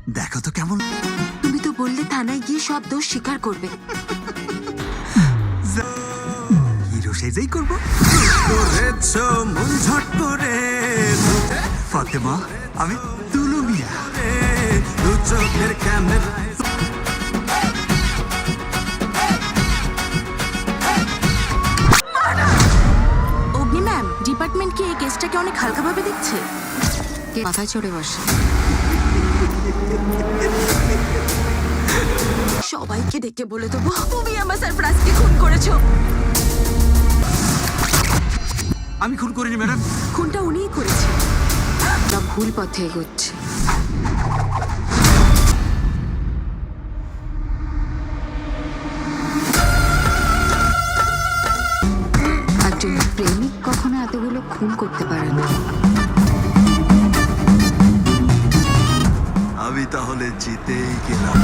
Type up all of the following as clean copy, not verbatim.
দেখো তো কেমন। তুমি তো বললে থানায় গিয়ে সব দোষ স্বীকার করবে। হিরো সেজেই করবো। করেছো মন ঝট করে ফাতেমা, আমি তুলু মিয়া। দু চোখের ক্যামেরায় অগ্নি ম্যাম, ডিপার্টমেন্ট কি এই কেসটাকে অনেক হালকাভাবে দেখছে? মাথায় চড়ে বসে। সবাইকে ডেকে বলে দেবো তুমি আমার সারপ্রাইজকে খুন করেছো। আমি খুন করিনি ম্যাডাম। খুনটা উনিই করেছে। তা ভুল পথে এগোচ্ছে। একজন প্রেমিক কখনো এতগুলো খুন করতে পারে না। আমি তাহলে জিতেই গেলাম।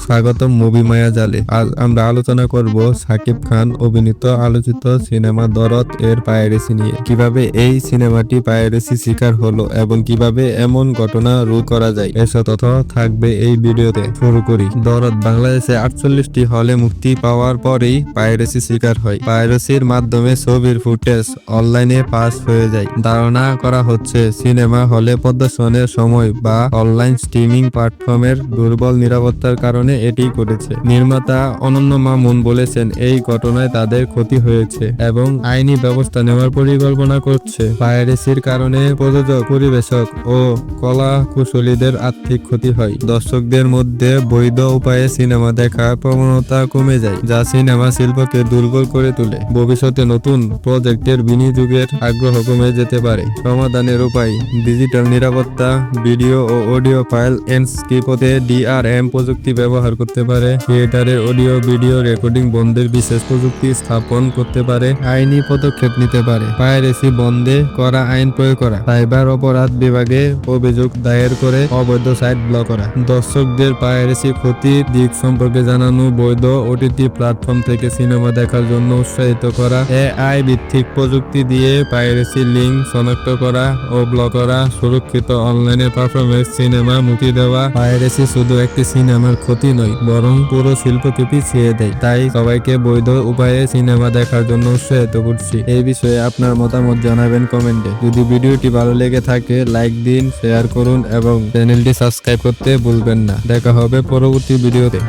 স্বাগতম মুভি মায়াজালে। আজ আমরা আলোচনা করব সাকিব খান অভিনীত আলোচিত সিনেমা দরদ এর পাইরেসি নিয়ে। কিভাবে এই সিনেমাটি পাইরেসি শিকার হলো এবং কিভাবে এমন ঘটনা রোধ করা যায়, এসব তথ্য থাকবে এই ভিডিওতে। শুরু করি। দরদ বাংলাদেশে 48টি হলে মুক্তি পাওয়ার পরেই পাইরেসি শিকার হয়। পাইরেসির মাধ্যমে ছবির ফুটেজ অনলাইনে পাস হয়ে যায়। ধারণা করা হচ্ছে সিনেমা হলে প্রদর্শনের সময় বা অনলাইন স্ট্রিমিং প্ল্যাটফর্মের দুর্বল নিরাপত্তার কারণে এটি করেছে। নির্মাতা অনন্য মামুন বলেছেন এই ঘটনায় তাদের ক্ষতি হয়েছে এবং আইনি ব্যবস্থা নেওয়ার পরিকল্পনা করছে। পাইরেসির কারণে প্রযোজক, পরিবেশক ও কলা কুশলীদের আর্থিক ক্ষতি হয়। দর্শকদের মধ্যে বৈধ উপায়ে সিনেমা দেখার প্রবণতা কমে যায়, যা সিনেমা শিল্পকে দুর্বল করে তোলে। ভবিষ্যতে নতুন প্রজেক্টের বিনিয়োগের আগ্রহ কমে যেতে পারে। সমাধানের উপায়: ডিজিটাল নিরাপত্তা, ভিডিও ও অডিও ফাইল এনক্রিপ্টে DRM প্রযুক্তি ব্যবহার করতে পারে। থিয়েটারে অডিও ভিডিও রেকর্ডিং বন্ধের বিশেষ প্রযুক্তি স্থাপন করতে পারে। আইনি পদক্ষেপ নিতে পারে। পাইরেসি বন্ধে করা আইন প্রয়োগ করা। সাইবার অপরাধ বিভাগে অভিযোগ দায়ের করে অবৈধ সাইট ব্লক করা। দর্শকদের পাইরেসি ক্ষতির দিক সম্পর্কে জানানো। বৈধ OTT প্ল্যাটফর্ম থেকে সিনেমা দেখার জন্য উৎসাহিত করা। AI ভিত্তিক প্রযুক্তি দিয়ে পাইরেসি লিঙ্ক শনাক্ত করা ও ব্লক করা। সুরক্ষিত অনলাইনে পারফরমেন্স সিনেমা মুক্তি দেওয়া। পাইরেসি শুধু একটি সিনেমার ক্ষতি নয়, বরং পুরো শিল্পকে পিছিয়ে দেয়। তাই সবাইকে বৈধ উপায়ে সিনেমা দেখার জন্য উৎসাহিত করছি। এই বিষয়ে আপনার মতামত জানাবেন কমেন্টে। যদি ভিডিওটি ভালো লেগে থাকে লাইক দিন, শেয়ার করুন এবং চ্যানেলটি সাবস্ক্রাইব করতে ভুলবেন না। দেখা হবে পরবর্তী ভিডিওতে।